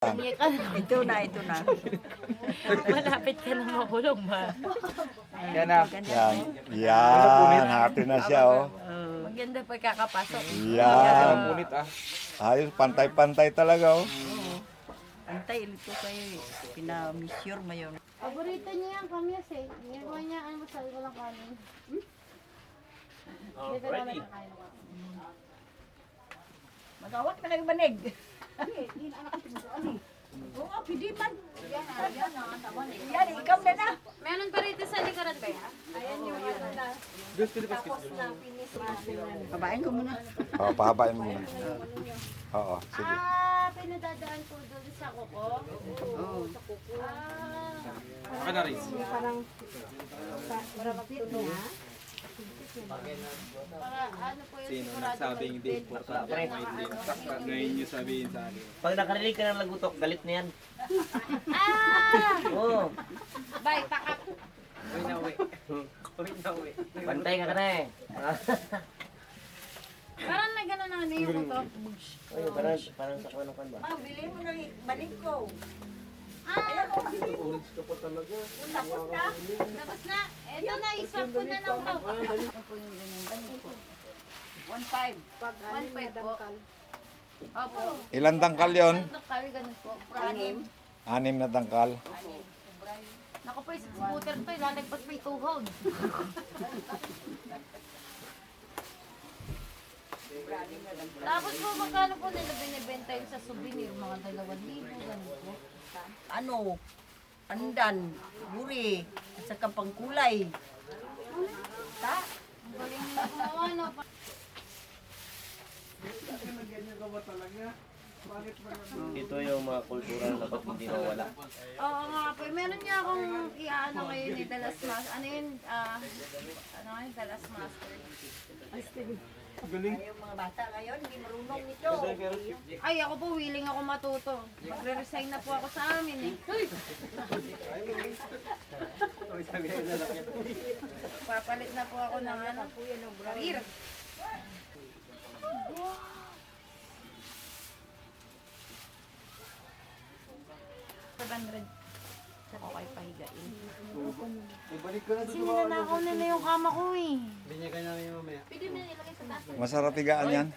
Hindi ka na. Ito na. Malapit ka na makulong ba? Yan na. Yan. Yan. Happy na siya, oh. Maganda pa kakapasok. Yan. Punit ah. Ayos, pantay-pantay talaga, oh. Antay, ito kayo. Pinamisure mo yun. Paborito niya yung kamyas eh. Ginagawa niya, ano masal ko lang kanin. Hindi ka naman kakain ko. Magawak na kayo banig. Oo, pwede man. Yan, ikaw na na. Meron pa rito sa likuran ba yan? Ayan yung ano na. Tapos na finish natin. Pabain ko muna. Oh, pahabain mo muna. Oo, sige. Pinadadaan po doon sa kuko? Oo. Sa kuko. Baka na rin. Para mag-fit niya. Para ano po yung Sino sigurado nagsabing hindi importante ang maidlin? Sakta ngayon nyo sabihin sa akin. Pag nakarinig ka ng lagutok, galit na yan. Ah! Oo. Bye, pakap. Uy na uwi. Uwi na uwi. Pantay ka na eh. Parang na gano'n na yung kuko. Uy, parang sa kuwan ng kan ba? Ma, bilhin mo na banig ko. Ah! Tapos na. Ito na, isang po na ng pao. 1.5. 1.5 po. Opo. Ilan tangkal yon? Kami ganun po. Anim. 6 na tangkal. Naku po, isang scooter to, ilalagpas pa yung tuhod. Tapos po, magkano po nila binibenta yung sa souvenir? Mga 2,000, ganun po. Ano? Pandan, buri, at saka pangkulay. Ta? Ang galing na po, ano pa. Ito yung mga kultura na dapat hindi mawala. Oo nga po, meron niya akong iaano ngayon ni Dalas Master. Ano yun? Ano yun? Dalas Master. Yung mga bata ngayon, hindi marunong nito. Ay, ako po, willing ako matuto. Magre-resign na po ako sa amin eh. Papalit na po ako ng ano, career. Okay, pahigain. Sinanakaw nila yung kama ko eh. Binigay na rin mamaya. Pwede mo nilagay sa taas. Masarap higaan yan.